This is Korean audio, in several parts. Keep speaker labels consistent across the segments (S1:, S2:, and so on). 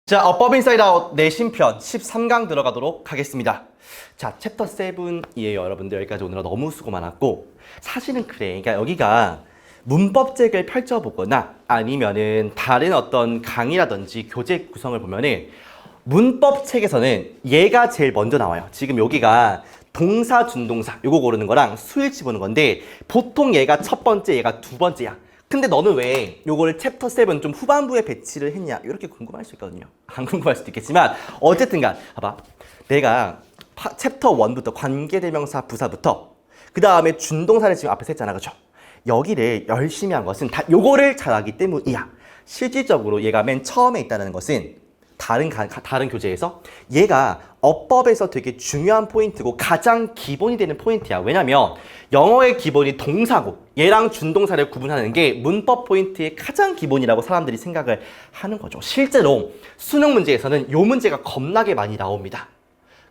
S1: 자, 법 인사이드 아웃 내신편 13강 들어가도록 하겠습니다. 자, 챕터 7이에요, 여러분들. 여기까지 오느라 너무 수고 많았고, 사실은 그래. 그러니까 여기가 문법책을 펼쳐보거나 아니면은 다른 어떤 강의라든지 교재 구성을 보면은 문법책에서는 얘가 제일 먼저 나와요. 지금 여기가 동사, 준동사 요거 고르는 거랑 수일치 보는 건데 보통 얘가 첫 번째, 얘가 두 번째야. 근데 너는 왜 요거를 챕터 7 좀 후반부에 배치를 했냐? 이렇게 궁금할 수 있거든요. 안 궁금할 수도 있겠지만 어쨌든간 봐봐. 내가 챕터 1부터 관계대명사 부사부터 그 다음에 준동사를 지금 앞에서 했잖아. 그죠? 여기를 열심히 한 것은 다 요거를 잘하기 때문이야. 실질적으로 얘가 맨 처음에 있다는 것은 다른 교재에서 얘가 어법에서 되게 중요한 포인트고 가장 기본이 되는 포인트야. 왜냐면 영어의 기본이 동사고 얘랑 준동사를 구분하는 게 문법 포인트의 가장 기본이라고 사람들이 생각을 하는 거죠. 실제로 수능 문제에서는 요 문제가 겁나게 많이 나옵니다.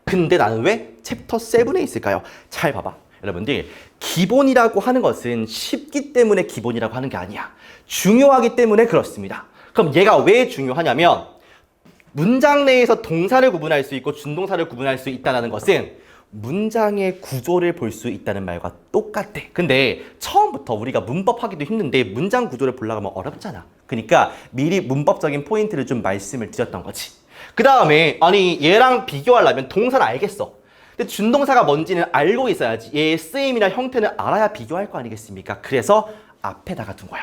S1: 근데 나는 왜 챕터 7에 있을까요? 잘 봐봐. 여러분들, 기본이라고 하는 것은 쉽기 때문에 기본이라고 하는 게 아니야. 중요하기 때문에 그렇습니다. 그럼 얘가 왜 중요하냐면 문장 내에서 동사를 구분할 수 있고 준동사를 구분할 수 있다는 것은 문장의 구조를 볼 수 있다는 말과 똑같대. 근데 처음부터 우리가 문법 하기도 힘든데 문장 구조를 보려고 하면 어렵잖아. 그러니까 미리 문법적인 포인트를 좀 말씀을 드렸던 거지. 그 다음에 아니 얘랑 비교하려면 동사를 알겠어. 근데 준동사가 뭔지는 알고 있어야지. 얘의 쓰임이나 형태는 알아야 비교할 거 아니겠습니까? 그래서 앞에다가 둔 거야.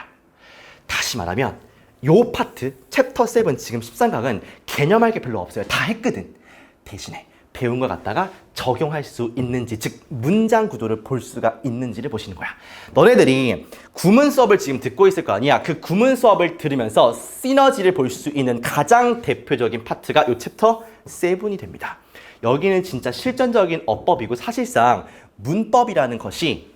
S1: 다시 말하면 요 파트, 챕터 7 지금 13강은 개념할 게 별로 없어요. 다 했거든. 대신에 배운 걸 갖다가 적용할 수 있는지, 즉 문장 구조를 볼 수가 있는지를 보시는 거야. 너네들이 구문 수업을 지금 듣고 있을 거 아니야. 그 구문 수업을 들으면서 시너지를 볼 수 있는 가장 대표적인 파트가 요 챕터 7이 됩니다. 여기는 진짜 실전적인 어법이고 사실상 문법이라는 것이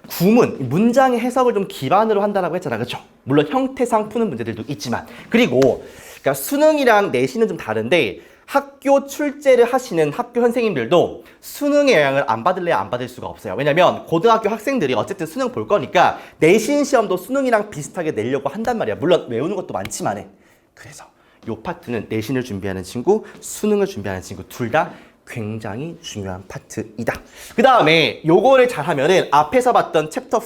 S1: 구문, 문장의 해석을 좀 기반으로 한다라고 했잖아. 그렇죠? 물론 형태상 푸는 문제들도 있지만. 그리고 그러니까 수능이랑 내신은 좀 다른데 학교 출제를 하시는 학교 선생님들도 수능의 영향을 안 받을래야 안 받을 수가 없어요. 왜냐면 고등학교 학생들이 어쨌든 수능 볼 거니까 내신 시험도 수능이랑 비슷하게 내려고 한단 말이야. 물론 외우는 것도 많지만. 그래서 이 파트는 내신을 준비하는 친구, 수능을 준비하는 친구 둘 다 굉장히 중요한 파트이다. 그 다음에 요거를 잘하면은 앞에서 봤던 챕터 5,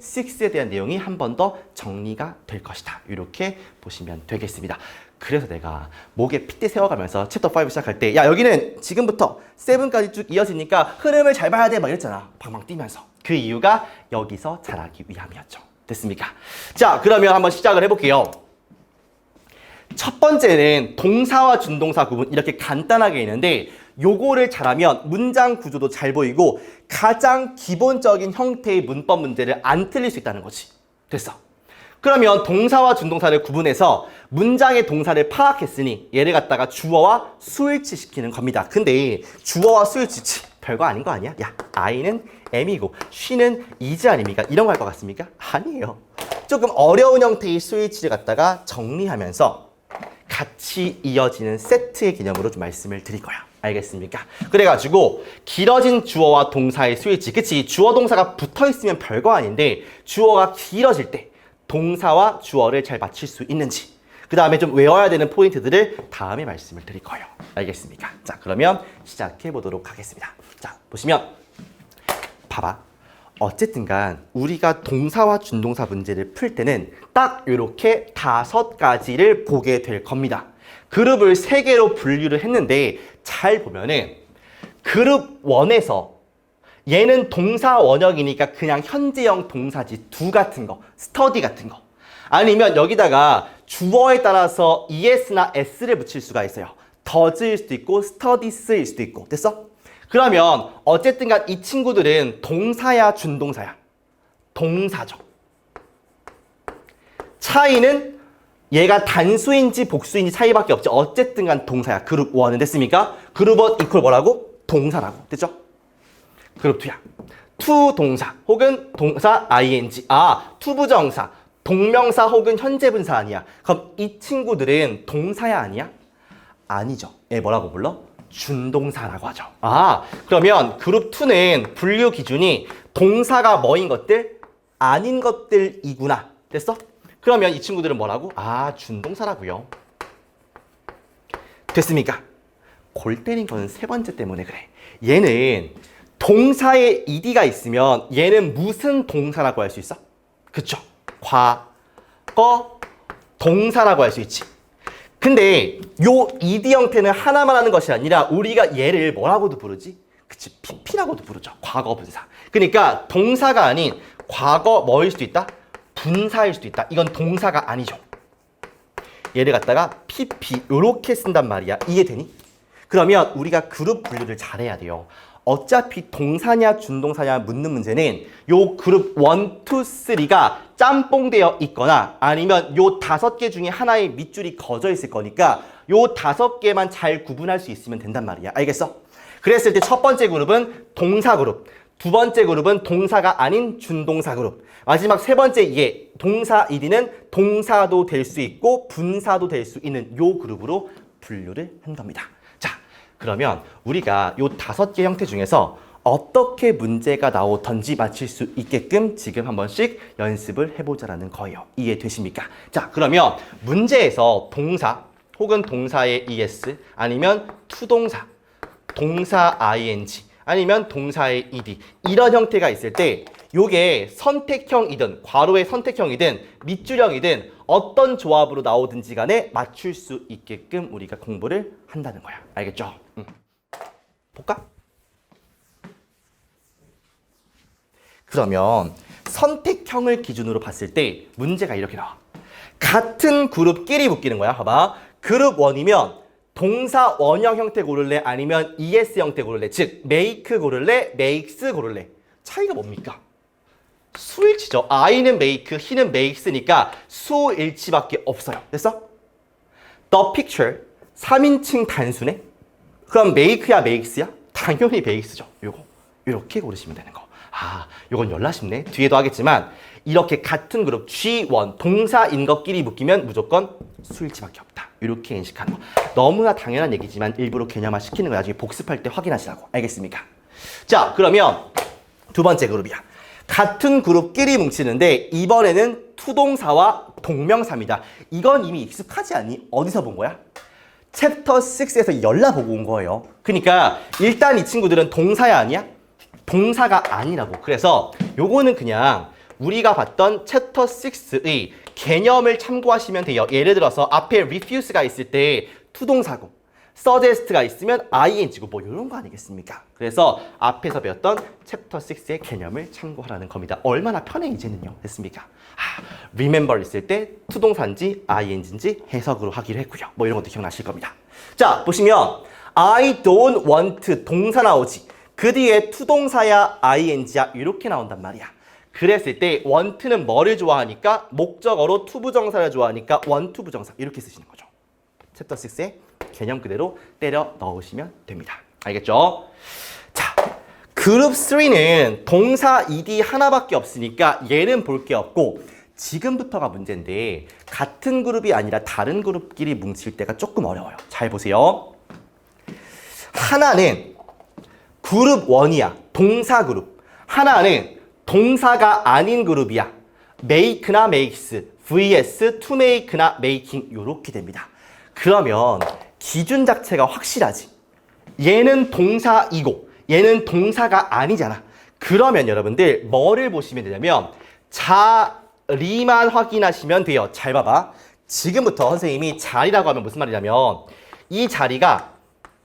S1: 6에 대한 내용이 한 번 더 정리가 될 것이다. 이렇게 보시면 되겠습니다. 그래서 내가 목에 핏대 세워가면서 챕터 5 시작할 때 야 여기는 지금부터 7까지 쭉 이어지니까 흐름을 잘 봐야 돼 막 이랬잖아. 방방 뛰면서. 그 이유가 여기서 잘하기 위함이었죠. 됐습니까? 자, 그러면 한번 시작을 해볼게요. 첫 번째는 동사와 준동사 구분 이렇게 간단하게 있는데 요거를 잘하면 문장 구조도 잘 보이고 가장 기본적인 형태의 문법 문제를 안 틀릴 수 있다는 거지. 됐어. 그러면 동사와 준동사를 구분해서 문장의 동사를 파악했으니 얘를 갖다가 주어와 수일치 시키는 겁니다. 근데 주어와 수일치 별거 아닌 거 아니야? 야, I는 M이고 she는 is 아닙니까? 이런 거 할 것 같습니까? 아니에요. 조금 어려운 형태의 수일치를 갖다가 정리하면서 같이 이어지는 세트의 개념으로 좀 말씀을 드릴 거야. 알겠습니까? 그래가지고 길어진 주어와 동사의 수일치. 그치? 주어 동사가 붙어있으면 별거 아닌데 주어가 길어질 때 동사와 주어를 잘 맞출 수 있는지 그 다음에 좀 외워야 되는 포인트들을 다음에 말씀을 드릴 거예요. 알겠습니까? 자, 그러면 시작해 보도록 하겠습니다. 자, 보시면 봐봐. 어쨌든간 우리가 동사와 준동사 문제를 풀 때는 딱 이렇게 5가지를 보게 될 겁니다. 그룹을 3개로 분류를 했는데 잘 보면은 그룹 1에서 얘는 동사 원형이니까 그냥 현재형 동사지 두 같은 거, 스터디 같은 거. 아니면 여기다가 주어에 따라서 es나 s를 붙일 수가 있어요. does일 수도 있고 studies일 수도 있고. 됐어? 그러면 어쨌든간 이 친구들은 동사야 준동사야? 동사죠. 차이는 얘가 단수인지 복수인지 차이밖에 없지. 어쨌든간 동사야. 그룹 1은 됐습니까? 그룹 1 이퀄 뭐라고? 동사라고. 됐죠? 그룹 2야. to 동사 혹은 동사 ing. 아, to 부정사, 동명사 혹은 현재 분사 아니야. 그럼 이 친구들은 동사야 아니야? 아니죠. 얘 뭐라고 불러? 준동사라고 하죠. 아, 그러면 그룹 2는 분류 기준이 동사가 뭐인 것들? 아닌 것들이구나. 됐어? 그러면 이 친구들은 뭐라고? 아, 준동사라고요. 됐습니까? 골 때린 거는 세 번째 때문에 그래. 얘는 동사에 ed가 있으면 얘는 무슨 동사라고 할 수 있어? 그쵸? 과거 동사라고 할 수 있지. 근데 요 ed 형태는 하나만 하는 것이 아니라 우리가 얘를 뭐라고도 부르지? 그치, pp라고도 부르죠. 과거 분사. 그러니까 동사가 아닌 과거 뭐일 수도 있다? 분사일 수도 있다. 이건 동사가 아니죠. 얘를 갖다가 pp 요렇게 쓴단 말이야. 이해되니? 그러면 우리가 그룹 분류를 잘해야 돼요. 어차피 동사냐 준동사냐 묻는 문제는 요 그룹 1, 2, 3가 짬뽕되어 있거나 아니면 요 5개 중에 하나의 밑줄이 거져 있을 거니까 요 5개만 잘 구분할 수 있으면 된단 말이야. 알겠어? 그랬을 때 첫 번째 그룹은 동사 그룹, 두 번째 그룹은 동사가 아닌 준동사 그룹, 마지막 세 번째 얘 동사 ed는 동사도 될 수 있고 분사도 될 수 있는 요 그룹으로 분류를 한 겁니다. 자, 그러면 우리가 요 5개 형태 중에서 어떻게 문제가 나오던지 맞힐 수 있게끔 지금 한 번씩 연습을 해보자라는 거예요. 이해되십니까? 자, 그러면 문제에서 동사 혹은 동사의 es 아니면 투동사, 동사 ing 아니면 동사의 ed 이런 형태가 있을 때 요게 선택형이든 괄호의 선택형이든 밑줄형이든 어떤 조합으로 나오든지 간에 맞출 수 있게끔 우리가 공부를 한다는 거야. 알겠죠? 볼까? 그러면 선택형을 기준으로 봤을 때 문제가 이렇게 나와. 같은 그룹끼리 묶이는 거야. 봐봐. 그룹 1이면 동사 원형 형태 고를래? 아니면 es 형태 고를래? 즉 make 고를래? makes 고를래? 차이가 뭡니까? 수일치죠. I는 make, he는 makes니까 수일치밖에 없어요. 됐어? The picture 3인칭 단수네? 그럼 make야 makes야? 당연히 makes죠. 요거 이렇게 고르시면 되는 거. 아, 요건 열나 쉽네. 뒤에도 하겠지만 이렇게 같은 그룹 G1 동사인 것끼리 묶이면 무조건 수일치밖에 없다. 이렇게 인식하는 거. 너무나 당연한 얘기지만 일부러 개념화 시키는 거 나중에 복습할 때 확인하시라고. 알겠습니까? 자, 그러면 두 번째 그룹이야. 같은 그룹끼리 뭉치는데 이번에는 투동사와 동명사입니다. 이건 이미 익숙하지 않니? 어디서 본 거야? 챕터 6에서 열나 보고 온 거예요. 그러니까 일단 이 친구들은 동사야 아니야? 동사가 아니라고. 그래서 요거는 그냥 우리가 봤던 챕터 6의 개념을 참고하시면 돼요. 예를 들어서 앞에 refuse가 있을 때 투동사고 suggest가 있으면 ing고 뭐 이런 거 아니겠습니까? 그래서 앞에서 배웠던 챕터 6의 개념을 참고하라는 겁니다. 얼마나 편해 이제는요. 됐습니까? remember 있을 때 투동사인지 ing인지 해석으로 하기로 했고요. 뭐 이런 것도 기억나실 겁니다. 자, 보시면 I don't want 동사 나오지. 그 뒤에 투동사야 ing야 이렇게 나온단 말이야. 그랬을 때 want는 뭐를 좋아하니까 목적어로 투부정사를 좋아하니까 want 부정사 이렇게 쓰시는 거죠. 챕터 6의 개념 그대로 때려 넣으시면 됩니다. 알겠죠? 자, 그룹 3는 동사 ed 하나밖에 없으니까 얘는 볼 게 없고 지금부터가 문제인데 같은 그룹이 아니라 다른 그룹끼리 뭉칠 때가 조금 어려워요. 잘 보세요. 하나는 그룹 1이야. 동사 그룹. 하나는 동사가 아닌 그룹이야. make나 makes, vs to make나 making 이렇게 됩니다. 그러면 기준 자체가 확실하지. 얘는 동사이고 얘는 동사가 아니잖아. 그러면 여러분들 뭐를 보시면 되냐면 자리만 확인하시면 돼요. 잘 봐봐. 지금부터 선생님이 자리라고 하면 무슨 말이냐면 이 자리가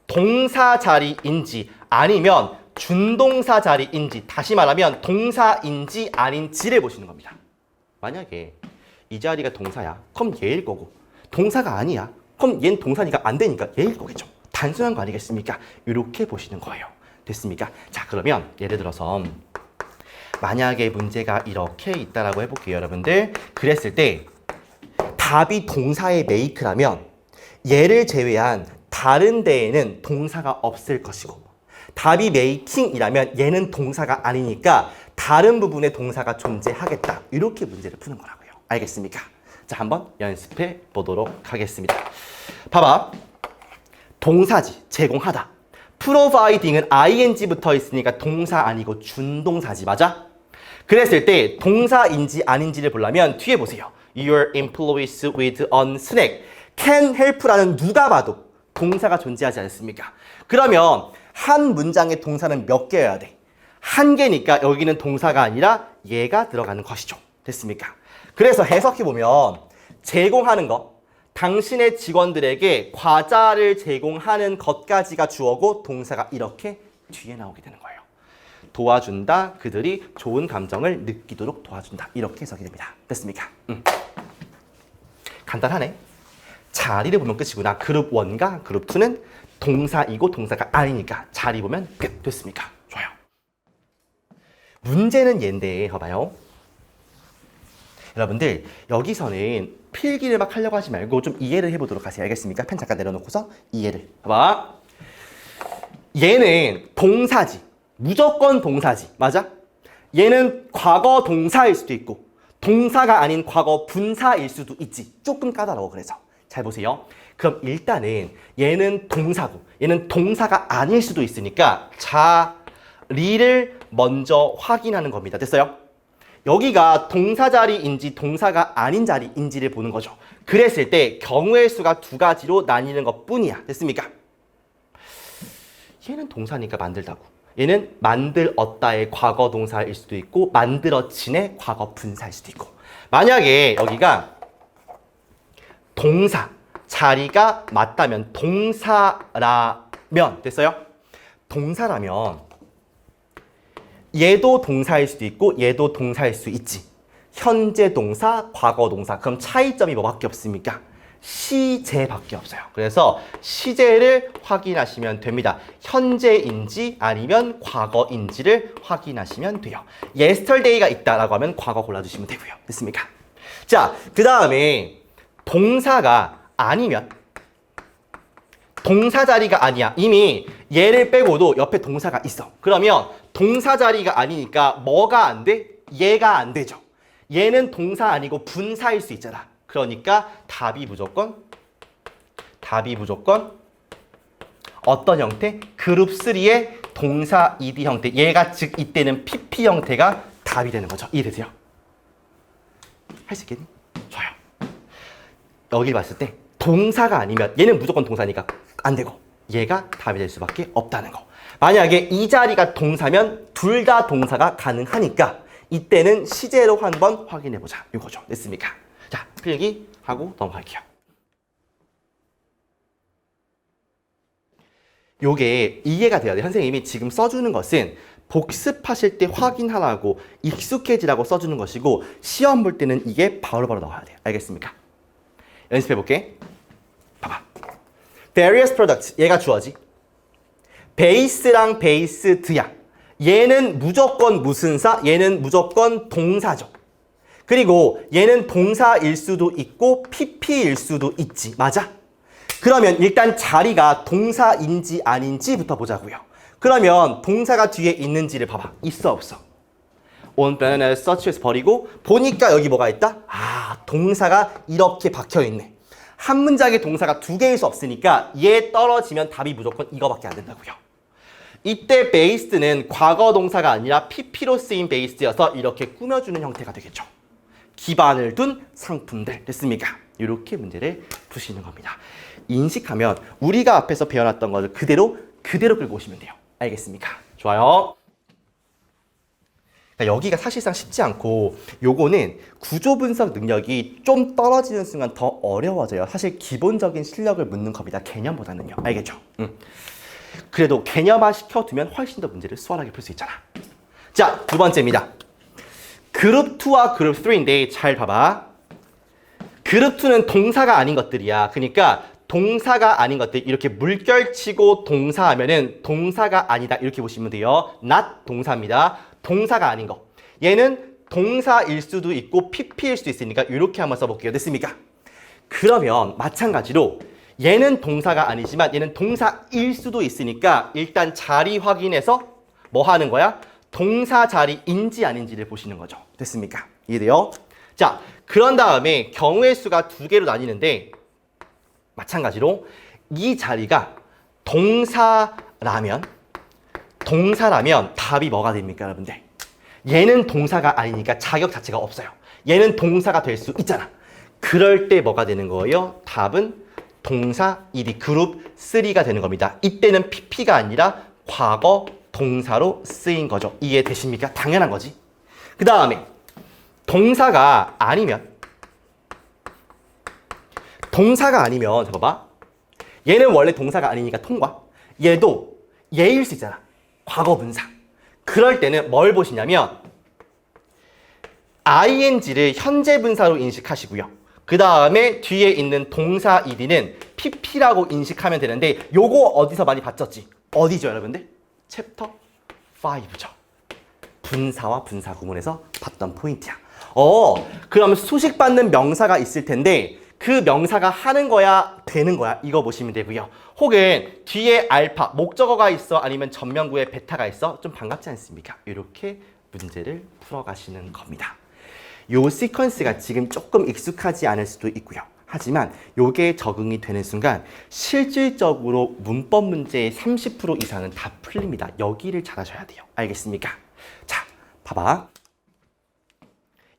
S1: 동사 자리인지 아니면 준동사 자리인지 다시 말하면 동사인지 아닌지를 보시는 겁니다. 만약에 이 자리가 동사야. 그럼 얘일 거고 동사가 아니야. 그럼 얘는 동사니까 안 되니까 얘일 거겠죠. 단순한 거 아니겠습니까? 이렇게 보시는 거예요. 됐습니까? 자, 그러면 예를 들어서 만약에 문제가 이렇게 있다라고 해볼게요. 여러분들 그랬을 때 답이 동사의 make라면 얘를 제외한 다른 데에는 동사가 없을 것이고 답이 making이라면 얘는 동사가 아니니까 다른 부분에 동사가 존재하겠다. 이렇게 문제를 푸는 거라고요. 알겠습니까? 자, 한번 연습해 보도록 하겠습니다. 봐봐. 동사지, 제공하다. providing은 ing 붙어 있으니까 동사 아니고 준동사지, 맞아? 그랬을 때 동사인지 아닌지를 보려면 뒤에 보세요. Your employees with on snack can help라는 누가 봐도 동사가 존재하지 않습니까? 그러면 한 문장의 동사는 몇 개여야 돼? 한 개니까 여기는 동사가 아니라 얘가 들어가는 것이죠. 됐습니까? 그래서 해석해보면 제공하는 것, 당신의 직원들에게 과자를 제공하는 것까지가 주어고 동사가 이렇게 뒤에 나오게 되는 거예요. 도와준다, 그들이 좋은 감정을 느끼도록 도와준다. 이렇게 해석이 됩니다. 됐습니까? 간단하네. 자리를 보면 끝이구나. 그룹 1과 그룹 2는 동사이고 동사가 아니니까 자리 보면 끝. 됐습니까? 좋아요. 문제는 얘인데 봐봐요. 여러분들 여기서는 필기를 막 하려고 하지 말고 좀 이해를 해보도록 하세요. 알겠습니까? 펜 잠깐 내려놓고서 이해를. 봐봐. 얘는 동사지. 무조건 동사지. 맞아? 얘는 과거 동사일 수도 있고 동사가 아닌 과거 분사일 수도 있지. 조금 까다로워. 그래서 잘 보세요. 그럼 일단은 얘는 동사고 얘는 동사가 아닐 수도 있으니까 자리를 먼저 확인하는 겁니다. 됐어요? 여기가 동사 자리인지 동사가 아닌 자리인지를 보는 거죠. 그랬을 때 경우의 수가 두 가지로 나뉘는 것뿐이야. 됐습니까? 얘는 동사니까 만들다고. 얘는 만들었다의 과거 동사일 수도 있고 만들어진의 과거 분사일 수도 있고. 만약에 여기가 동사 자리가 맞다면 동사라면 됐어요? 동사라면 얘도 동사일 수도 있고 얘도 동사일 수 있지. 현재 동사, 과거 동사. 그럼 차이점이 뭐밖에 없습니까? 시제밖에 없어요. 그래서 시제를 확인하시면 됩니다. 현재인지 아니면 과거인지를 확인하시면 돼요. yesterday가 있다라고 하면 과거 골라주시면 되고요. 됐습니까? 자, 그 다음에 동사가 아니면 동사 자리가 아니야. 이미 얘를 빼고도 옆에 동사가 있어. 그러면 동사 자리가 아니니까 뭐가 안 돼? 얘가 안 되죠. 얘는 동사 아니고 분사일 수 있잖아. 그러니까 답이 무조건 어떤 형태? 그룹 3의 동사 ed 형태. 얘가 즉 이때는 pp 형태가 답이 되는 거죠. 이해되세요? 할 수 있겠니? 좋아요. 여기 봤을 때 동사가 아니면 얘는 무조건 동사니까 안 되고 얘가 답이 될 수밖에 없다는 거. 만약에 이 자리가 동사면 둘 다 동사가 가능하니까 이때는 시제로 한번 확인해보자. 이거죠. 됐습니까? 자, 필기하고 넘어갈게요. 요게 이해가 돼야 돼요. 선생님이 지금 써주는 것은 복습하실 때 확인하라고 익숙해지라고 써주는 것이고 시험 볼 때는 이게 바로바로 나와야 돼요. 알겠습니까? 연습해볼게. 봐봐. various products. 얘가 주어지. 베이스랑 베이스드야. 얘는 무조건 무슨 사? 얘는 무조건 동사죠. 그리고 얘는 동사일 수도 있고 pp일 수도 있지. 맞아? 그러면 일단 자리가 동사인지 아닌지부터 보자고요. 그러면 동사가 뒤에 있는지를 봐봐. 있어 없어? on banana such에서 버리고 보니까 여기 뭐가 있다? 아, 동사가 이렇게 박혀있네. 한 문장에 동사가 두 개일 수 없으니까 얘 떨어지면 답이 무조건 이거밖에 안 된다고요. 이때 베이스는 과거 동사가 아니라 pp로 쓰인 베이스여서 이렇게 꾸며주는 형태가 되겠죠. 기반을 둔 상품들. 됐습니까? 이렇게 문제를 푸시는 겁니다. 인식하면 우리가 앞에서 배워놨던 것을 그대로 끌고 오시면 돼요. 알겠습니까? 좋아요. 그러니까 여기가 사실상 쉽지 않고 요거는 구조 분석 능력이 좀 떨어지는 순간 더 어려워져요. 사실 기본적인 실력을 묻는 겁니다. 개념보다는요. 알겠죠? 그래도 개념화 시켜두면 훨씬 더 문제를 수월하게 풀 수 있잖아. 자, 두 번째입니다. 그룹 2와 그룹 3인데 잘 봐봐. 그룹 2는 동사가 아닌 것들이야. 그러니까 동사가 아닌 것들 이렇게 물결치고 동사하면은 동사가 아니다 이렇게 보시면 돼요. not 동사입니다. 동사가 아닌 거. 얘는 동사일 수도 있고 pp일 수도 있으니까 이렇게 한번 써볼게요. 됐습니까? 그러면 마찬가지로 얘는 동사가 아니지만 얘는 동사일 수도 있으니까 일단 자리 확인해서 뭐 하는 거야? 동사 자리인지 아닌지를 보시는 거죠. 됐습니까? 이해돼요? 자, 그런 다음에 경우의 수가 두 개로 나뉘는데 마찬가지로 이 자리가 동사라면 답이 뭐가 됩니까, 여러분들? 얘는 동사가 아니니까 자격 자체가 없어요. 얘는 동사가 될 수 있잖아. 그럴 때 뭐가 되는 거예요? 답은 동사 ed 그룹 3가 되는 겁니다. 이때는 pp가 아니라 과거 동사로 쓰인 거죠. 이해되십니까? 당연한 거지. 그 다음에 동사가 아니면 잠깐봐. 얘는 원래 동사가 아니니까 통과. 얘도 얘일 수 있잖아. 과거 분사. 그럴 때는 뭘 보시냐면 ing를 현재 분사로 인식하시고요. 그 다음에 뒤에 있는 동사 ed는 pp라고 인식하면 되는데 요거 어디서 많이 봤었지? 어디죠 여러분들? 챕터 5죠. 분사와 분사 구문에서 봤던 포인트야. 그럼 수식받는 명사가 있을 텐데 그 명사가 하는 거야 되는 거야 이거 보시면 되고요. 혹은 뒤에 알파 목적어가 있어 아니면 전면구에 베타가 있어 좀 반갑지 않습니까? 이렇게 문제를 풀어가시는 겁니다. 요 시퀀스가 지금 조금 익숙하지 않을 수도 있고요. 하지만 요게 적응이 되는 순간 실질적으로 문법 문제의 30% 이상은 다 풀립니다. 여기를 잘하셔야 돼요. 알겠습니까? 자, 봐봐.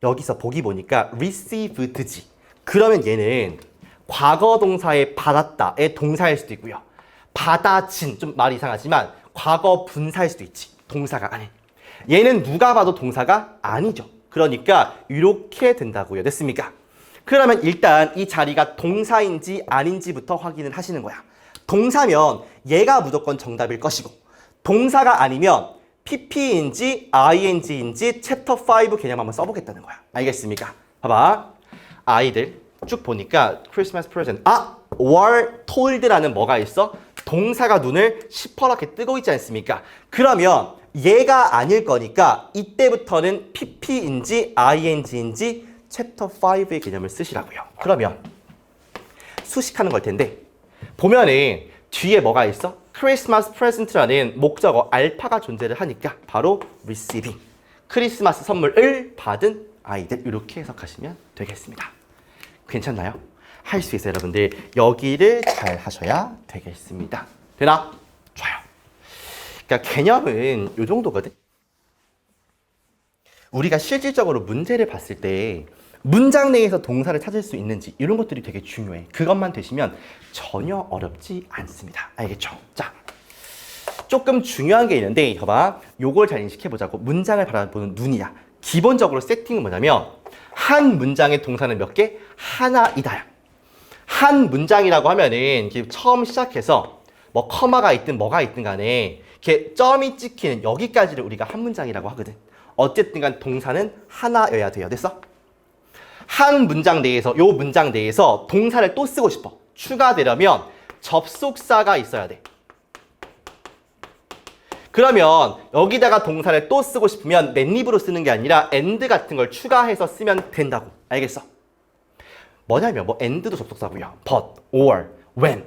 S1: 여기서 보기 보니까 received지. 그러면 얘는 과거 동사의 받았다의 동사일 수도 있고요. 받아진, 좀 말이 이상하지만 과거 분사일 수도 있지. 동사가 아닌. 얘는 누가 봐도 동사가 아니죠. 그러니까 이렇게 된다고요. 됐습니까? 그러면 일단 이 자리가 동사인지 아닌지부터 확인을 하시는 거야. 동사면 얘가 무조건 정답일 것이고 동사가 아니면 pp인지 ing인지 챕터 5 개념 한번 써보겠다는 거야. 알겠습니까? 봐봐. 아이들 쭉 보니까 크리스마스 프레젠트 were told라는 뭐가 있어? 동사가 눈을 시퍼렇게 뜨고 있지 않습니까? 그러면 얘가 아닐 거니까 이때부터는 pp인지 ing인지 챕터 5의 개념을 쓰시라고요. 그러면 수식하는 걸 텐데 보면은 뒤에 뭐가 있어? 크리스마스 프레젠트라는 목적어 알파가 존재를 하니까 바로 receiving 크리스마스 선물을 받은 아이들 이렇게 해석하시면 되겠습니다. 괜찮나요? 할 수 있어요 여러분들. 여기를 잘 하셔야 되겠습니다. 되나? 좋아요. 그러니까 개념은 이 정도거든. 우리가 실질적으로 문제를 봤을 때 문장 내에서 동사를 찾을 수 있는지 이런 것들이 되게 중요해. 그것만 되시면 전혀 어렵지 않습니다. 알겠죠? 자, 조금 중요한 게 있는데 봐봐. 요걸 잘 인식해보자고. 문장을 바라보는 눈이야. 기본적으로 세팅은 뭐냐면 한 문장의 동사는 몇 개? 하나이다야. 한 문장이라고 하면은 처음 시작해서 뭐 커마가 있든 뭐가 있든 간에 이렇게 점이 찍히는 여기까지를 우리가 한 문장이라고 하거든. 어쨌든 간 동사는 하나여야 돼요. 됐어? 한 문장 내에서 요 문장 내에서 동사를 또 쓰고 싶어. 추가되려면 접속사가 있어야 돼. 그러면 여기다가 동사를 또 쓰고 싶으면 맨입으로 쓰는 게 아니라 and 같은 걸 추가해서 쓰면 된다고. 알겠어? 뭐냐면 뭐 and도 접속사고요. but, or, when,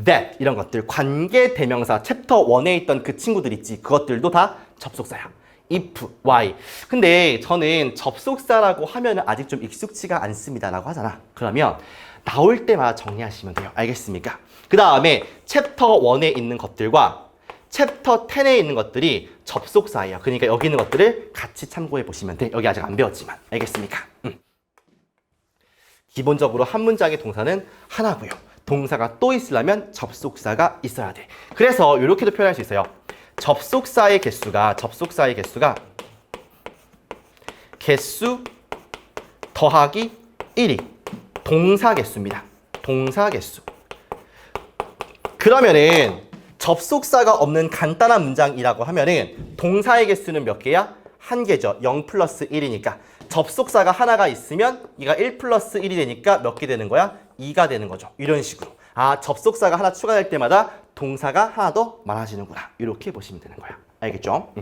S1: that 이런 것들 관계 대명사 챕터 1에 있던 그 친구들 있지. 그것들도 다 접속사야. if, why. 근데 저는 접속사라고 하면 아직 좀 익숙치가 않습니다 라고 하잖아. 그러면 나올 때마다 정리하시면 돼요. 알겠습니까? 그 다음에 챕터 1에 있는 것들과 챕터 10에 있는 것들이 접속사예요. 그러니까 여기 있는 것들을 같이 참고해 보시면 돼. 여기 아직 안 배웠지만. 알겠습니까? 기본적으로 한 문장의 동사는 하나고요. 동사가 또 있으려면 접속사가 있어야 돼. 그래서 이렇게도 표현할 수 있어요. 접속사의 개수가 개수 더하기 1이 동사 개수입니다. 동사 개수. 그러면은 접속사가 없는 간단한 문장이라고 하면은 동사의 개수는 몇 개야? 한 개죠. 0 플러스 1이니까. 접속사가 하나가 있으면 얘가 1 플러스 1이 되니까 몇 개 되는 거야? 2가 되는 거죠. 이런 식으로. 접속사가 하나 추가될 때마다 동사가 하나 더 많아지는구나. 이렇게 보시면 되는 거야. 알겠죠?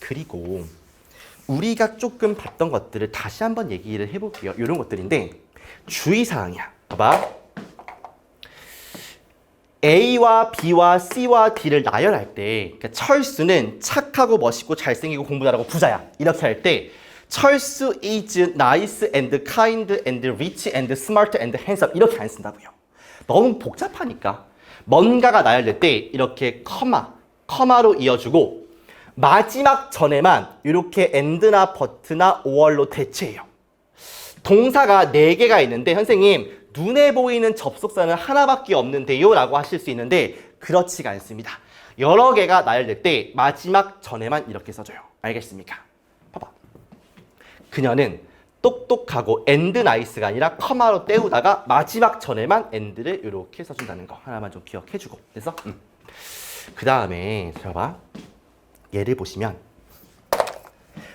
S1: 그리고 우리가 조금 봤던 것들을 다시 한번 얘기를 해볼게요. 이런 것들인데 주의사항이야. 봐봐. A와 B와 C와 D를 나열할 때 그러니까 철수는 착하고 멋있고 잘생기고 공부 잘하고 부자야. 이렇게 할 때 철수 is nice and kind and rich and smart and handsome 이렇게 안 쓴다고요. 너무 복잡하니까 뭔가가 나열될 때 이렇게 커마로 이어주고 마지막 전에만 이렇게 and나 but나 or로 대체해요. 동사가 4개가 있는데 선생님 눈에 보이는 접속사는 하나밖에 없는데요 라고 하실 수 있는데 그렇지가 않습니다. 여러 개가 나열될 때 마지막 전에만 이렇게 써줘요. 알겠습니까? 봐봐. 그녀는 똑똑하고 and nice가 아니라 커마로 때우다가 마지막 전에만 and를 이렇게 써준다는 거 하나만 좀 기억해주고. 그래서 그 다음에 봐봐. 얘를 보시면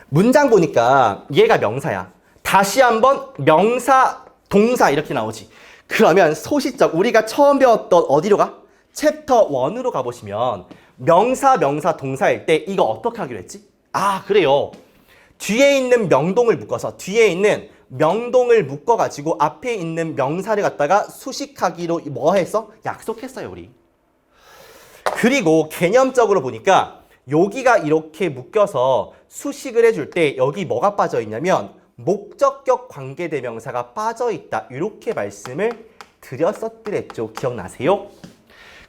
S1: 문장 보니까 얘가 명사야. 다시 한번 명사, 동사 이렇게 나오지. 그러면 소시적 우리가 처음 배웠던 어디로 가? 챕터 1으로 가보시면 명사, 동사일 때 이거 어떻게 하기로 했지? 아 그래요. 뒤에 있는 명동을 묶어가지고 앞에 있는 명사를 갖다가 수식하기로 뭐 했어? 약속했어요 우리. 그리고 개념적으로 보니까 여기가 이렇게 묶여서 수식을 해줄 때 여기 뭐가 빠져 있냐면 목적격 관계대명사가 빠져 있다. 이렇게 말씀을 드렸었더랬죠. 기억나세요?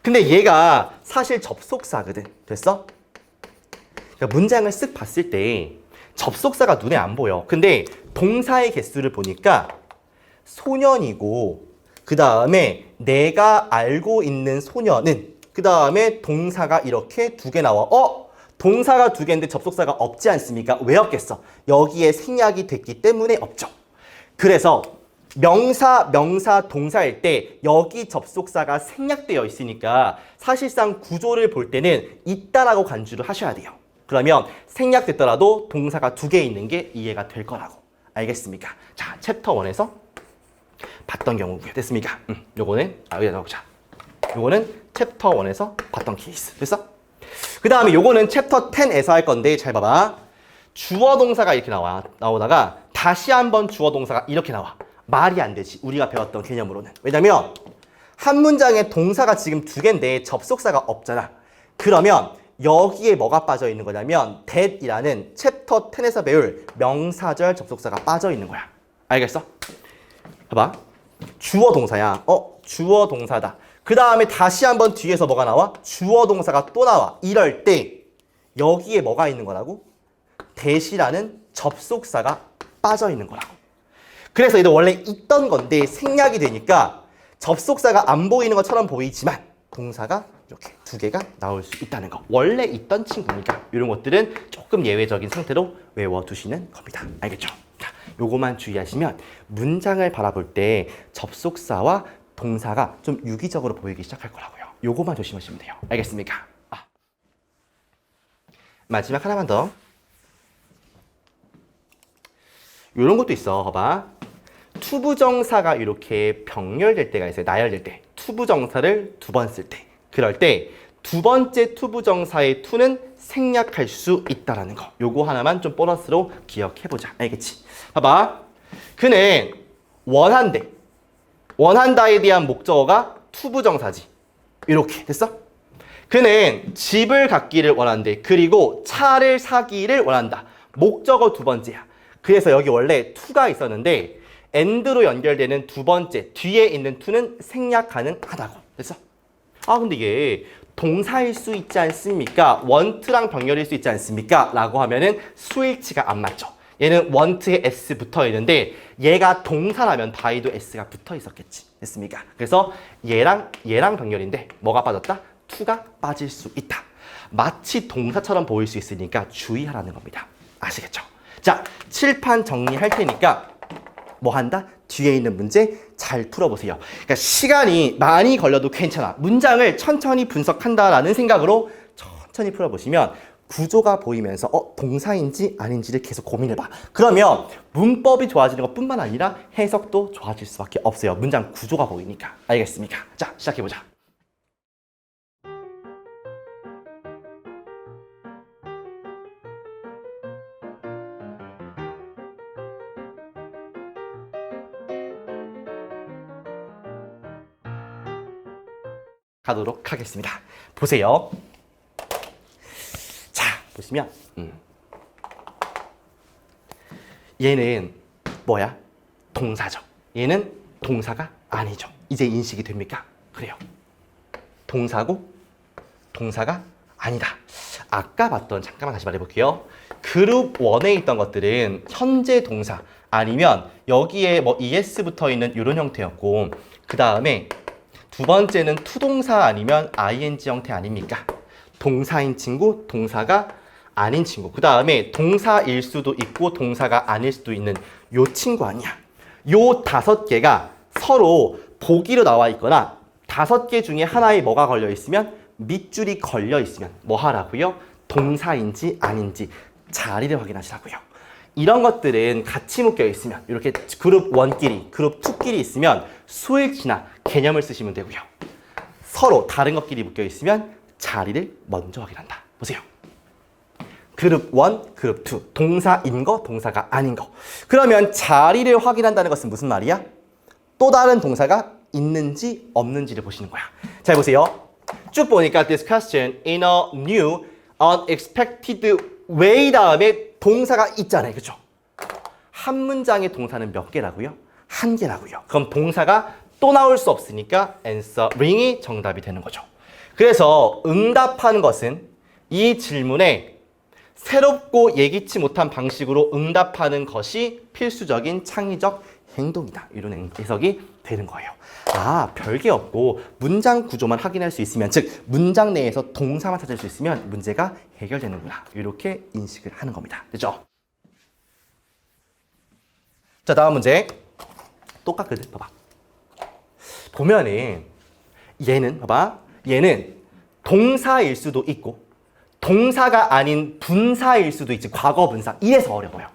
S1: 근데 얘가 사실 접속사거든. 됐어? 그러니까 문장을 쓱 봤을 때 접속사가 눈에 안 보여. 근데 동사의 개수를 보니까 소년이고 그 다음에 내가 알고 있는 소년은 그 다음에 동사가 이렇게 2개 나와. 동사가 2개인데 접속사가 없지 않습니까? 왜 없겠어? 여기에 생략이 됐기 때문에 없죠. 그래서 명사, 동사일 때 여기 접속사가 생략되어 있으니까 사실상 구조를 볼 때는 있다라고 간주를 하셔야 돼요. 그러면 생략됐더라도 동사가 2개 있는 게 이해가 될 거라고. 알겠습니까? 자, 챕터 1에서 봤던 경우고요. 됐습니까? 요거는 여기다 넣어보자. 요거는 챕터 1에서 봤던 케이스. 됐어? 그 다음에 요거는 챕터 10에서 할 건데 잘 봐봐. 주어 동사가 이렇게 나오다가 다시 한번 주어 동사가 이렇게 나와. 말이 안 되지. 우리가 배웠던 개념으로는. 왜냐면 한 문장에 동사가 지금 2개인데 접속사가 없잖아. 그러면 여기에 뭐가 빠져 있는 거냐면 that이라는 챕터 10에서 배울 명사절 접속사가 빠져 있는 거야. 알겠어? 봐봐. 주어 동사야. 주어 동사다. 그 다음에 다시 한번 뒤에서 뭐가 나와? 주어 동사가 또 나와. 이럴 때 여기에 뭐가 있는 거라고? that이라는 접속사가 빠져 있는 거라고. 그래서 얘도 원래 있던 건데 생략이 되니까 접속사가 안 보이는 것처럼 보이지만 동사가 이렇게 2개가 나올 수 있다는 거. 원래 있던 친구니까 이런 것들은 조금 예외적인 상태로 외워두시는 겁니다. 알겠죠? 자, 요거만 주의하시면 문장을 바라볼 때 접속사와 동사가 좀 유기적으로 보이기 시작할 거라고요. 요거만 조심하시면 돼요. 알겠습니까? 마지막 하나만 더. 요런 것도 있어. 봐봐. 투부정사가 이렇게 병렬될 때가 있어요. 나열될 때. 투부정사를 2번 쓸 때. 그럴 때 2번째 투부정사의 투는 생략할 수 있다라는 거. 요거 하나만 좀 보너스로 기억해보자. 알겠지? 봐봐. 그는 원한대. 원한다에 대한 목적어가 투부정사지. 이렇게 됐어? 그는 집을 갖기를 원한대. 그리고 차를 사기를 원한다. 목적어 2번째야. 그래서 여기 원래 to가 있었는데 and로 연결되는 2번째 뒤에 있는 to는 생략 가능하다고. 됐어? 근데 이게 동사일 수 있지 않습니까? want랑 병렬일 수 있지 않습니까? 라고 하면은 수일치가 안 맞죠. 얘는 want에 s 붙어 있는데 얘가 동사라면 바이도 s가 붙어 있었겠지. 됐습니까? 그래서 얘랑 병렬인데 뭐가 빠졌다? to가 빠질 수 있다. 마치 동사처럼 보일 수 있으니까 주의하라는 겁니다. 아시겠죠? 자, 칠판 정리할 테니까 뭐 한다? 뒤에 있는 문제 잘 풀어보세요. 그러니까 시간이 많이 걸려도 괜찮아. 문장을 천천히 분석한다라는 생각으로 천천히 풀어보시면 구조가 보이면서 동사인지 아닌지를 계속 고민해봐. 그러면 문법이 좋아지는 것뿐만 아니라 해석도 좋아질 수밖에 없어요. 문장 구조가 보이니까. 알겠습니까? 자, 시작해보자. 가도록 하겠습니다. 보세요. 자, 보시면 얘는 뭐야? 동사죠. 얘는 동사가 아니죠. 이제 인식이 됩니까? 그래요. 동사고 동사가 아니다. 아까 봤던 잠깐만 다시 말해볼게요. 그룹 1에 있던 것들은 현재 동사 아니면 여기에 뭐 es 붙어 있는 이런 형태였고 그 다음에 두 번째는 투동사 아니면 ing 형태 아닙니까? 동사인 친구, 동사가 아닌 친구. 그 다음에 동사일 수도 있고 동사가 아닐 수도 있는 요 친구 아니야. 요 5개가 서로 보기로 나와 있거나 5개 중에 하나에 뭐가 걸려 있으면 밑줄이 걸려 있으면 뭐 하라고요? 동사인지 아닌지 자리를 확인하시라고요. 이런 것들은 같이 묶여 있으면 이렇게 그룹 1끼리, 그룹 2끼리 있으면 수일치나 개념을 쓰시면 되고요. 서로 다른 것끼리 묶여 있으면 자리를 먼저 확인한다. 보세요. 그룹 1, 그룹 2, 동사인 거, 동사가 아닌 거. 그러면 자리를 확인한다는 것은 무슨 말이야? 또 다른 동사가 있는지 없는지를 보시는 거야. 잘 보세요. 쭉 보니까 this question in a new unexpected way 다음에 동사가 있잖아요. 그렇죠? 한 문장의 동사는 몇 개라고요? 한 개라고요. 그럼 동사가 또 나올 수 없으니까 answering이 정답이 되는 거죠. 그래서 응답하는 것은 이 질문에 새롭고 예기치 못한 방식으로 응답하는 것이 필수적인 창의적 행동이다. 이런 해석이 되는 거예요. 아, 별게 없고 문장 구조만 확인할 수 있으면, 즉 문장 내에서 동사만 찾을 수 있으면 문제가 해결되는구나. 이렇게 인식을 하는 겁니다. 됐죠? 자, 다음 문제. 똑같거든. 봐봐. 보면은 얘는 봐봐. 얘는 동사일 수도 있고 동사가 아닌 분사일 수도 있지. 과거 분사. 이래서 어려워요.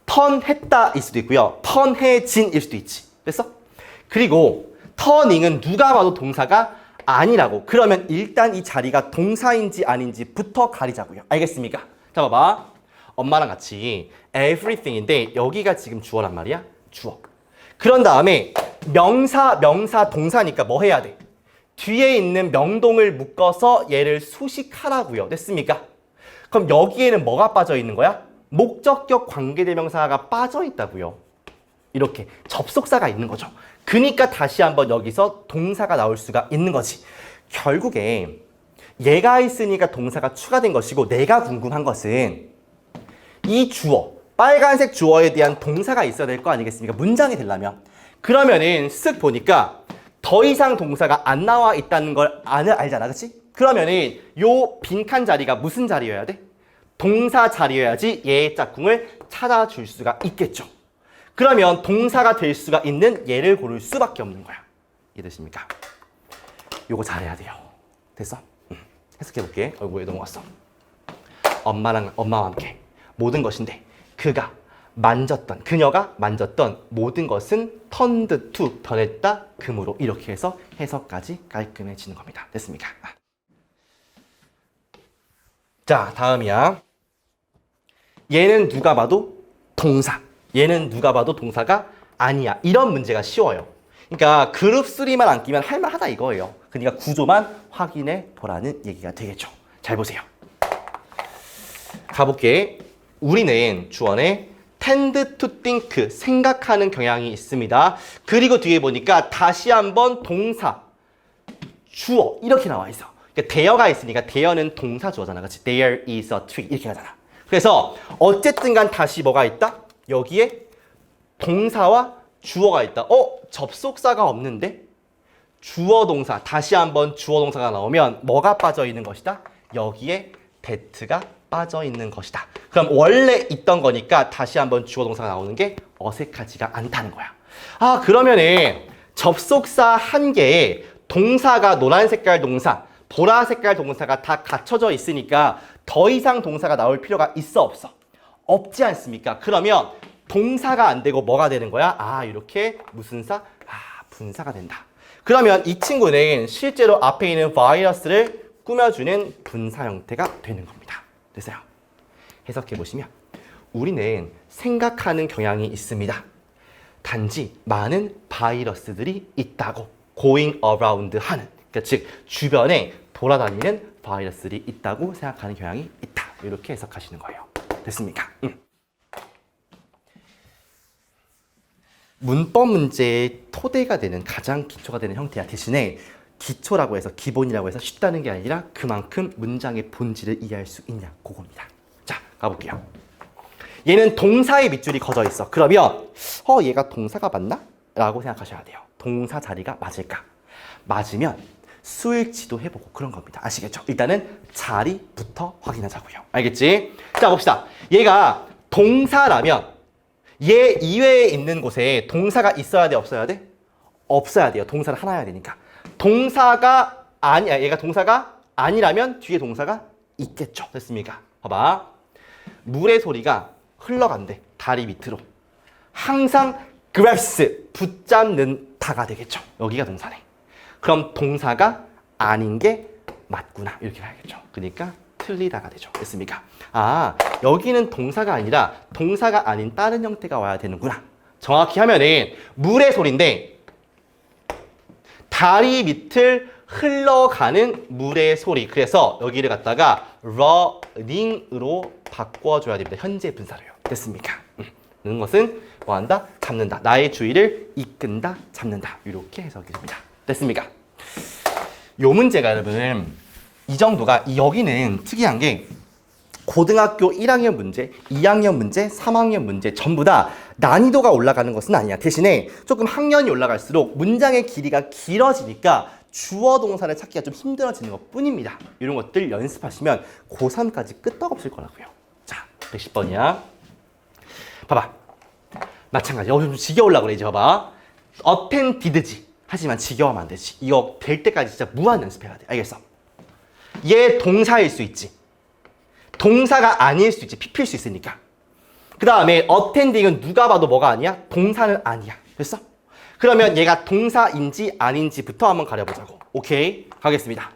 S1: 턴했다일 수도 있고요. 턴해진일 수도 있지. 됐어? 그리고 터닝은 누가 봐도 동사가 아니라고. 그러면 일단 이 자리가 동사인지 아닌지부터 가리자고요. 알겠습니까? 자, 봐봐. 엄마랑 같이 everything인데 여기가 지금 주어란 말이야. 주어. 그런 다음에 명사, 동사니까 뭐 해야 돼? 뒤에 있는 명동을 묶어서 얘를 수식하라고요. 됐습니까? 그럼 여기에는 뭐가 빠져 있는 거야? 목적격 관계대명사가 빠져 있다고요. 이렇게 접속사가 있는 거죠. 그러니까 다시 한번 여기서 동사가 나올 수가 있는 거지. 결국에 얘가 있으니까 동사가 추가된 것이고, 내가 궁금한 것은 이 주어, 빨간색 주어에 대한 동사가 있어야 될 거 아니겠습니까? 문장이 되려면. 그러면은 쓱 보니까 더 이상 동사가 안 나와 있다는 걸 알잖아. 그치? 그러면은 요 빈칸 자리가 무슨 자리여야 돼? 동사 자리여야지 얘의 짝꿍을 찾아줄 수가 있겠죠. 그러면 동사가 될 수가 있는 얘를 고를 수밖에 없는 거야. 이해되십니까? 요거 잘해야 돼요. 됐어? 해석해볼게. 왜 넘어갔어? 엄마와 함께 모든 것인데 그녀가 만졌던 모든 것은 turned to, 변했다, 금으로. 이렇게 해서 해석까지 깔끔해지는 겁니다. 됐습니까? 자, 다음이야. 얘는 누가 봐도 동사. 얘는 누가 봐도 동사가 아니야. 이런 문제가 쉬워요. 그러니까 그룹 3만 안 끼면 할만하다 이거예요. 그러니까 구조만 확인해 보라는 얘기가 되겠죠. 잘 보세요. 가볼게. 우리는 주어에 tend to think, 생각하는 경향이 있습니다. 그리고 뒤에 보니까 다시 한번 동사, 주어 이렇게 나와 있어. 그러니까 대어가 있으니까 대어는 동사 주어잖아. 그렇지? There is a tree 이렇게 하잖아. 그래서 어쨌든 간 다시 뭐가 있다? 여기에 동사와 주어가 있다. 접속사가 없는데? 주어 동사, 다시 한번 주어 동사가 나오면 뭐가 빠져 있는 것이다? 여기에 that가 빠져 있는 것이다. 그럼 원래 있던 거니까 다시 한번 주어 동사가 나오는 게 어색하지가 않다는 거야. 아, 그러면은 접속사 한 개에 동사가 노란 색깔 동사, 보라 색깔 동사가 다 갖춰져 있으니까 더 이상 동사가 나올 필요가 있어 없어? 없지 않습니까? 그러면 동사가 안 되고 뭐가 되는 거야? 아, 이렇게 무슨 사? 분사가 된다. 그러면 이 친구는 실제로 앞에 있는 바이러스를 꾸며주는 분사 형태가 되는 겁니다. 됐어요? 해석해 보시면 우리는 생각하는 경향이 있습니다. 단지 많은 바이러스들이 있다고, going around 하는, 그러니까 즉 주변에 돌아다니는 바이러스들이 있다고 생각하는 경향이 있다. 이렇게 해석하시는 거예요. 됐습니까? 문법 문제의 토대가 되는, 가장 기초가 되는 형태야. 대신에 기초라고 해서, 기본이라고 해서 쉽다는 게 아니라 그만큼 문장의 본질을 이해할 수 있냐, 그겁니다. 자, 가볼게요. 얘는 동사의 밑줄이 커져 있어. 그러면 얘가 동사가 맞나? 라고 생각하셔야 돼요. 동사 자리가 맞을까? 맞으면 수일치도 해보고 그런 겁니다. 아시겠죠? 일단은 자리부터 확인하자고요. 알겠지? 자, 봅시다. 얘가 동사라면 얘 이외에 있는 곳에 동사가 있어야 돼, 없어야 돼? 없어야 돼요. 동사를 하나여야 되니까. 동사가 아니야. 얘가 동사가 아니라면 뒤에 동사가 있겠죠. 됐습니까? 봐봐. 물의 소리가 흘러간대. 다리 밑으로. 항상 grasp, 붙잡는다가 되겠죠. 여기가 동사네. 그럼 동사가 아닌 게 맞구나. 이렇게 가야겠죠. 그러니까 틀리다가 되죠. 됐습니까? 아, 여기는 동사가 아니라 동사가 아닌 다른 형태가 와야 되는구나. 정확히 하면은 물의 소리인데 다리 밑을 흘러가는 물의 소리. 그래서 여기를 갖다가 running으로 바꿔줘야 됩니다. 현재 분사로요. 됐습니까? 는 것은 뭐한다? 잡는다. 나의 주의를 이끈다, 잡는다. 이렇게 해석이 됩니다. 됐습니까? 요 문제가 여러분 이 정도가 여기는 특이한 게 고등학교 1학년 문제, 2학년 문제, 3학년 문제 전부 다 난이도가 올라가는 것은 아니야. 대신에 조금 학년이 올라갈수록 문장의 길이가 길어지니까 주어 동사를 찾기가 좀 힘들어지는 것 뿐입니다. 이런 것들 연습하시면 고3까지 끄떡없을 거라고요. 자, 110번이야. 봐봐. 마찬가지. 좀 지겨우려고 그래. 이제 봐봐. attended지. 하지만 지겨우면 안 되지. 이거 될 때까지 진짜 무한 연습해야 돼. 알겠어? 얘 동사일 수 있지. 동사가 아닐 수 있지. PP일 수 있으니까. 그 다음에 attending은 누가 봐도 뭐가 아니야? 동사는 아니야. 됐어? 그러면 얘가 동사인지 아닌지부터 한번 가려보자고. 오케이? 가겠습니다.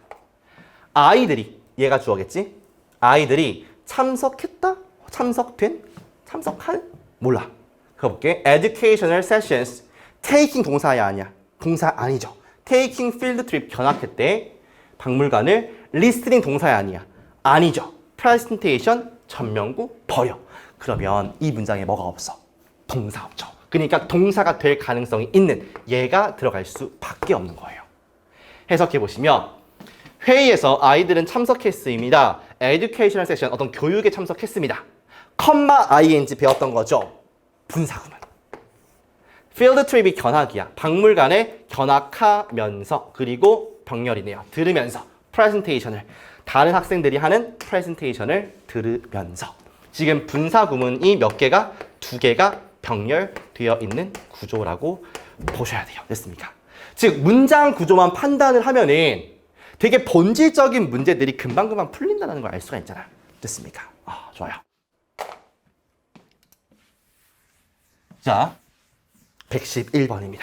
S1: 아이들이, 얘가 주어겠지? 아이들이 참석했다? 참석된? 참석한? 몰라. 가볼게. Educational sessions. taking 동사야 아니야? 동사 아니죠. taking field trip 견학했대. 박물관을 listening 동사야 아니야? 아니죠. presentation 전명구 버려. 그러면 이 문장에 뭐가 없어? 동사 없죠. 그러니까 동사가 될 가능성이 있는 얘가 들어갈 수밖에 없는 거예요. 해석해 보시면 회의에서 아이들은 참석했습니다. educational session 어떤 교육에 참석했습니다. 컴마 ing 배웠던 거죠. 분사구문. field trip이 견학이야. 박물관에 견학하면서 그리고 병렬이네요. 들으면서 presentation을 다른 학생들이 하는 presentation을 들으면서 지금 분사구문이 몇 개가? 2개가 병렬되어 있는 구조라고 보셔야 돼요. 됐습니까? 즉 문장 구조만 판단을 하면은 되게 본질적인 문제들이 금방금방 풀린다는 걸 알 수가 있잖아. 됐습니까? 좋아요. 자, 111번입니다.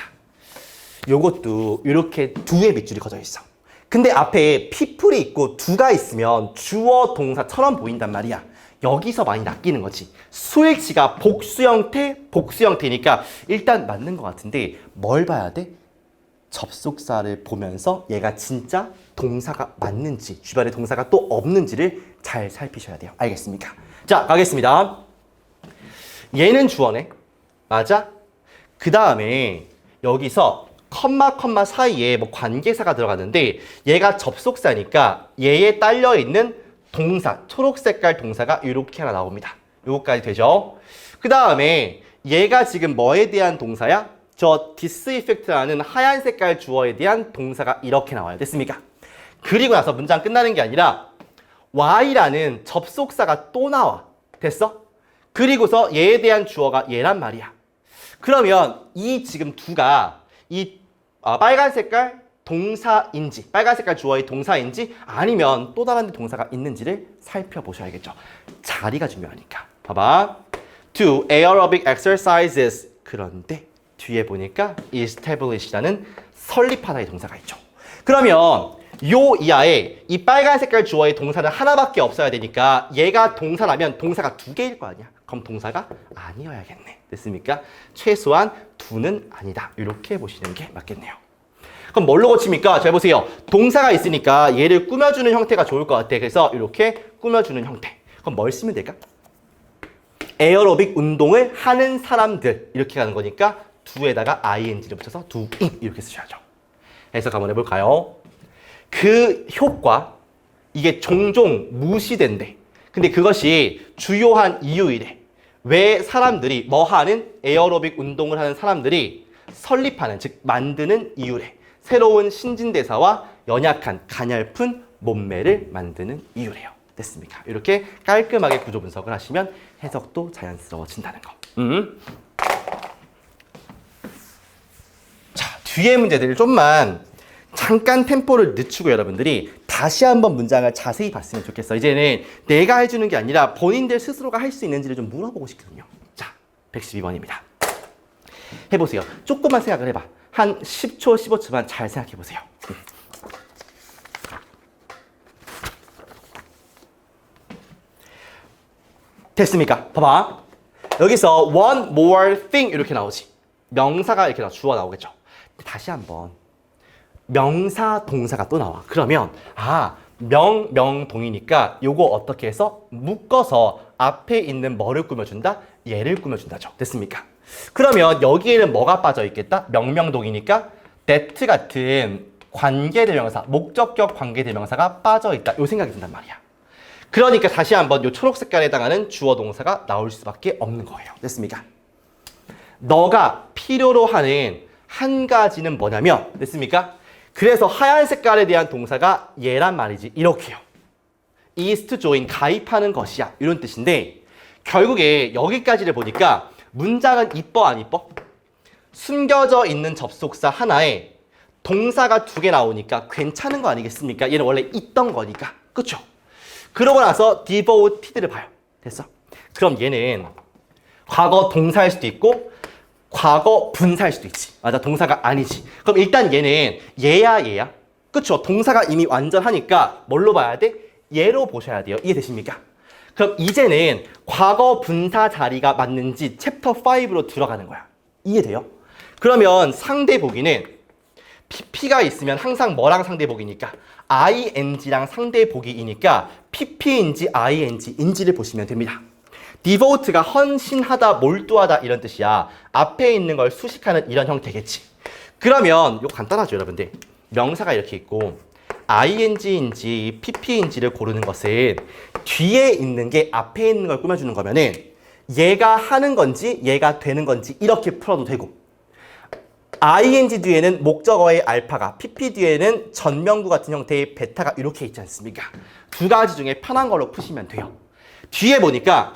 S1: 요것도 이렇게 2의 밑줄이 커져 있어. 근데 앞에 people이 있고 2가 있으면 주어 동사처럼 보인단 말이야. 여기서 많이 낚이는 거지. 수일치가 복수 형태니까 일단 맞는 것 같은데 뭘 봐야 돼? 접속사를 보면서 얘가 진짜 동사가 맞는지 주변에 동사가 또 없는지를 잘 살피셔야 돼요. 알겠습니까? 자, 가겠습니다. 얘는 주어네. 맞아? 그 다음에 여기서 컴마 사이에 뭐 관계사가 들어갔는데 얘가 접속사니까 얘에 딸려있는 동사, 초록 색깔 동사가 이렇게 하나 나옵니다. 요거까지 되죠? 그 다음에 얘가 지금 뭐에 대한 동사야? 저 디스이펙트라는 하얀 색깔 주어에 대한 동사가 이렇게 나와요. 됐습니까? 그리고 나서 문장 끝나는 게 아니라 Y라는 접속사가 또 나와. 됐어? 그리고서 얘에 대한 주어가 얘란 말이야. 그러면 이 지금 2가 이 빨간 색깔 동사인지 빨간 색깔 주어의 동사인지 아니면 또 다른 데 동사가 있는지를 살펴보셔야겠죠. 자리가 중요하니까. 봐봐. Do aerobic exercises. 그런데 뒤에 보니까 establish라는 설립하다의 동사가 있죠. 그러면 요 이하에 이 빨간 색깔 주어의 동사는 하나밖에 없어야 되니까 얘가 동사라면 동사가 2개일 거 아니야. 그럼 동사가 아니어야겠네. 됐습니까? 최소한 2는 아니다. 이렇게 보시는 게 맞겠네요. 그럼 뭘로 고칩니까? 잘 보세요. 동사가 있으니까 얘를 꾸며주는 형태가 좋을 것 같아. 그래서 이렇게 꾸며주는 형태. 그럼 뭘 쓰면 될까? 에어로빅 운동을 하는 사람들. 이렇게 가는 거니까 do에다가 ing를 붙여서 doing 이렇게 쓰셔야죠. 해석 한번 해볼까요? 그 효과, 이게 종종 무시된대. 근데 그것이 주요한 이유이래. 왜 사람들이 뭐 하는 에어로빅 운동을 하는 사람들이 설립하는, 즉 만드는 이유래. 새로운 신진대사와 연약한 가냘픈 몸매를 만드는 이유래요. 됐습니까? 이렇게 깔끔하게 구조 분석을 하시면 해석도 자연스러워진다는 거. 자, 뒤에 문제들을 좀만 잠깐 템포를 늦추고 여러분들이 다시 한번 문장을 자세히 봤으면 좋겠어. 이제는 내가 해주는 게 아니라 본인들 스스로가 할 수 있는지를 좀 물어보고 싶거든요. 자, 112번입니다. 해보세요. 조금만 생각을 해봐. 한 10초, 15초만 잘 생각해보세요. 됐습니까? 봐봐. 여기서 one more thing 이렇게 나오지. 명사가 이렇게 주어 나오겠죠. 다시 한번 명사, 동사가 또 나와. 그러면 명동이니까 요거 어떻게 해서 묶어서 앞에 있는 뭐를 꾸며준다? 얘를 꾸며준다죠. 됐습니까? 그러면 여기에는 뭐가 빠져 있겠다? 명명동이니까 that 같은 관계대명사, 목적격 관계대명사가 빠져 있다. 요 생각이 든단 말이야. 그러니까 다시 한번 요 초록 색깔에 해당하는 주어 동사가 나올 수밖에 없는 거예요. 됐습니까? 너가 필요로 하는 한 가지는 뭐냐면, 됐습니까? 그래서 하얀 색깔에 대한 동사가 얘란 말이지. 이렇게요. is to join, 가입하는 것이야. 이런 뜻인데 결국에 여기까지를 보니까 문장은 이뻐 안 이뻐? 숨겨져 있는 접속사 하나에 동사가 2개 나오니까 괜찮은 거 아니겠습니까? 얘는 원래 있던 거니까. 그쵸? 그러고 나서 devoted를 봐요. 됐어? 그럼 얘는 과거 동사일 수도 있고 과거 분사일 수도 있지. 맞아, 동사가 아니지. 그럼 일단 얘는 얘야. 그쵸? 동사가 이미 완전하니까 뭘로 봐야 돼? 얘로 보셔야 돼요. 이해되십니까? 그럼 이제는 과거 분사 자리가 맞는지 챕터 5로 들어가는 거야. 이해돼요? 그러면 상대 보기는 pp가 있으면 항상 뭐랑 상대 보기니까 ing랑 상대 보기이니까 pp인지 ing인지를 보시면 됩니다. devote가 헌신하다, 몰두하다 이런 뜻이야. 앞에 있는 걸 수식하는 이런 형태겠지. 그러면 이거 간단하죠, 여러분들. 명사가 이렇게 있고 ing인지 pp인지를 고르는 것은 뒤에 있는 게 앞에 있는 걸 꾸며주는 거면은 얘가 하는 건지 얘가 되는 건지 이렇게 풀어도 되고, ing 뒤에는 목적어의 알파가, pp 뒤에는 전명구 같은 형태의 베타가 이렇게 있지 않습니까? 두 가지 중에 편한 걸로 푸시면 돼요. 뒤에 보니까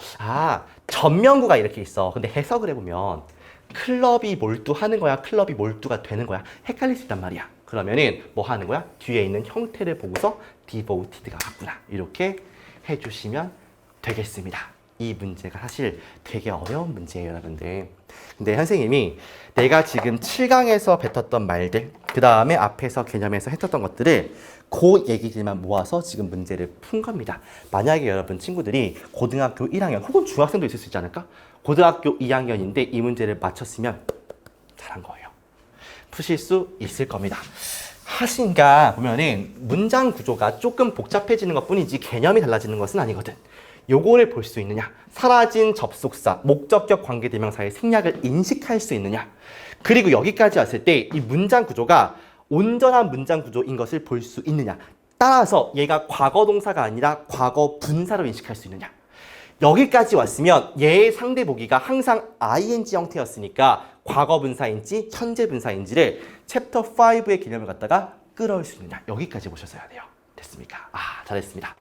S1: 전명구가 이렇게 있어. 근데 해석을 해보면 클럽이 몰두하는 거야? 클럽이 몰두가 되는 거야? 헷갈릴 수 있단 말이야. 그러면은 뭐 하는 거야? 뒤에 있는 형태를 보고서 devoted가 맞구나. 이렇게 해주시면 되겠습니다. 이 문제가 사실 되게 어려운 문제예요, 여러분들. 근데 선생님이 내가 지금 7강에서 뱉었던 말들, 그 다음에 앞에서 개념에서 했었던 것들을 그 얘기들만 모아서 지금 문제를 푼 겁니다. 만약에 여러분 친구들이 고등학교 1학년 혹은 중학생도 있을 수 있지 않을까? 고등학교 2학년인데 이 문제를 맞췄으면 잘한 거예요. 푸실 수 있을 겁니다. 하신가 보면은 문장 구조가 조금 복잡해지는 것 뿐이지 개념이 달라지는 것은 아니거든. 요거를 볼 수 있느냐? 사라진 접속사, 목적격 관계대명사의 생략을 인식할 수 있느냐? 그리고 여기까지 왔을 때 이 문장 구조가 온전한 문장 구조인 것을 볼 수 있느냐? 따라서 얘가 과거 동사가 아니라 과거 분사로 인식할 수 있느냐? 여기까지 왔으면 얘의 상대 보기가 항상 ing 형태였으니까 과거 분사인지 현재 분사인지를 챕터 5의 개념을 갖다가 끌어올 수 있느냐? 여기까지 보셨어야 돼요. 됐습니까? 잘했습니다.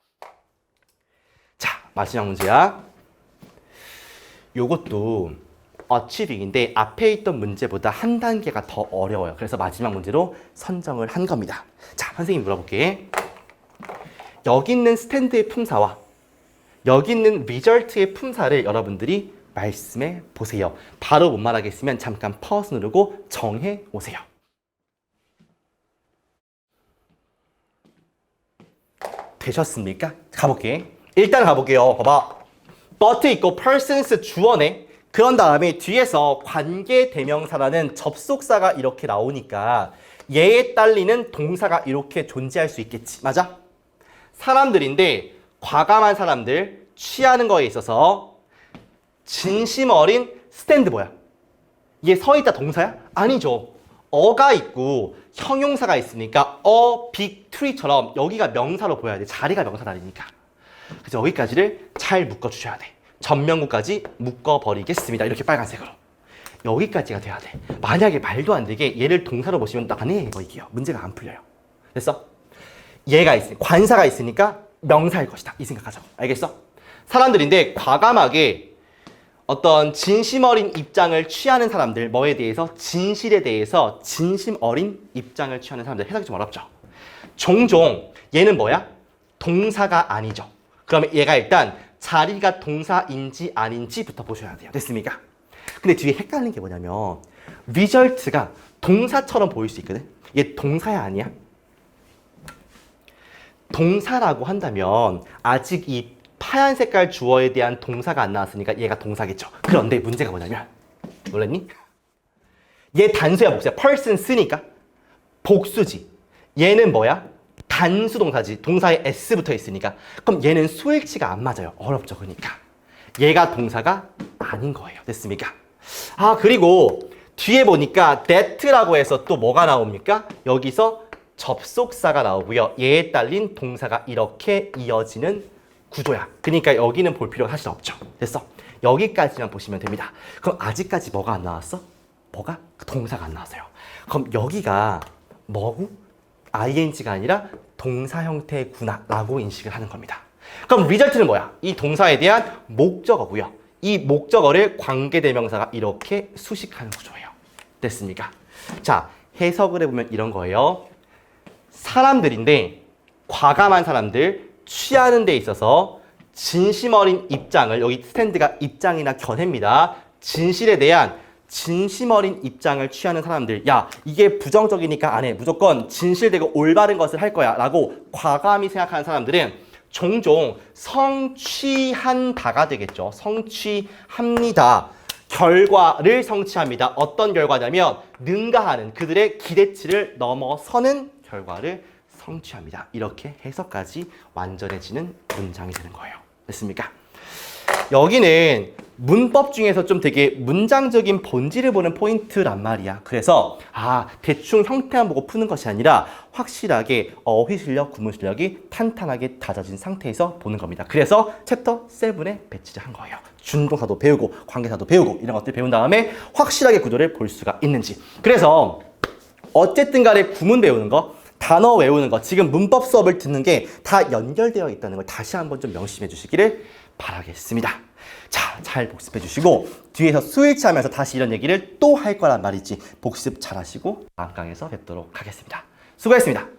S1: 자, 마지막 문제야. 요것도 어치빙인데 앞에 있던 문제보다 한 단계가 더 어려워요. 그래서 마지막 문제로 선정을 한 겁니다. 자, 선생님 물어볼게. 여기 있는 스탠드의 품사와 여기 있는 리절트의 품사를 여러분들이 말씀해 보세요. 바로 못 말하겠으면 잠깐 pause 누르고 정해 오세요. 되셨습니까? 가볼게. 일단 가볼게요. 봐봐. but 있고 persons 주어네. 그런 다음에 뒤에서 관계대명사라는 접속사가 이렇게 나오니까 얘에 딸리는 동사가 이렇게 존재할 수 있겠지. 맞아? 사람들인데 과감한 사람들, 취하는 거에 있어서 진심 어린 스탠드 뭐야? 얘 서 있다 동사야? 아니죠. 어가 있고 형용사가 있으니까 big tree처럼 여기가 명사로 보여야 돼. 자리가 명사 자리니까. 그래서 여기까지를 잘 묶어주셔야 돼. 전명구까지 묶어버리겠습니다. 이렇게 빨간색으로. 여기까지가 돼야 돼. 만약에 말도 안 되게 얘를 동사로 보시면 나네 이거이게요. 문제가 안 풀려요. 됐어? 얘가 있으니 관사가 있으니까 명사일 것이다. 이 생각하자고. 알겠어? 사람들인데 과감하게 어떤 진심 어린 입장을 취하는 사람들, 뭐에 대해서? 진실에 대해서 진심 어린 입장을 취하는 사람들. 해석이 좀 어렵죠? 종종 얘는 뭐야? 동사가 아니죠. 그러면 얘가 일단 자리가 동사인지 아닌지부터 보셔야 돼요. 됐습니까? 근데 뒤에 헷갈리는 게 뭐냐면 result가 동사처럼 보일 수 있거든. 얘 동사야 아니야? 동사라고 한다면 아직 이 파란 색깔 주어에 대한 동사가 안 나왔으니까 얘가 동사겠죠. 그런데 문제가 뭐냐면 놀랬니? 얘 단수야 복수야? person 쓰니까 복수지. 얘는 뭐야? 단수 동사지. 동사에 s 붙어 있으니까. 그럼 얘는 수일치가 안 맞아요. 어렵죠. 그러니까 얘가 동사가 아닌 거예요. 됐습니까? 아, 그리고 뒤에 보니까 that라고 해서 또 뭐가 나옵니까? 여기서 접속사가 나오고요. 얘에 딸린 동사가 이렇게 이어지는 구조야. 그러니까 여기는 볼 필요가 사실 없죠. 됐어? 여기까지만 보시면 됩니다. 그럼 아직까지 뭐가 안 나왔어? 뭐가? 동사가 안 나왔어요. 그럼 여기가 뭐고? ing가 아니라 동사 형태의 구나라고 인식을 하는 겁니다. 그럼 result는 뭐야? 이 동사에 대한 목적어고요. 이 목적어를 관계대명사가 이렇게 수식하는 구조예요. 됐습니까? 자, 해석을 해보면 이런 거예요. 사람들인데 과감한 사람들, 취하는 데 있어서 진심 어린 입장을, 여기 스탠드가 입장이나 견해입니다. 진실에 대한 진심 어린 입장을 취하는 사람들, 야, 이게 부정적이니까 안 해. 무조건 진실되고 올바른 것을 할 거야 라고 과감히 생각하는 사람들은 종종 성취한다가 되겠죠. 성취합니다. 결과를 성취합니다. 어떤 결과냐면 능가하는 그들의 기대치를 넘어서는 결과를 성취합니다. 이렇게 해석까지 완전해지는 문장이 되는 거예요. 됐습니까? 여기는 문법 중에서 좀 되게 문장적인 본질을 보는 포인트란 말이야. 그래서 대충 형태만 보고 푸는 것이 아니라 확실하게 어휘 실력, 구문 실력이 탄탄하게 다져진 상태에서 보는 겁니다. 그래서 챕터 7에 배치를 한 거예요. 준동사도 배우고 관계사도 배우고 이런 것들 배운 다음에 확실하게 구조를 볼 수가 있는지. 그래서 어쨌든 간에 구문 배우는 거, 단어 외우는 거, 지금 문법 수업을 듣는 게 다 연결되어 있다는 걸 다시 한번 좀 명심해 주시기를 바라겠습니다. 자, 잘 복습해 주시고 뒤에서 스위치 하면서 다시 이런 얘기를 또 할 거란 말이지. 복습 잘 하시고 다음 강에서 뵙도록 하겠습니다. 수고했습니다.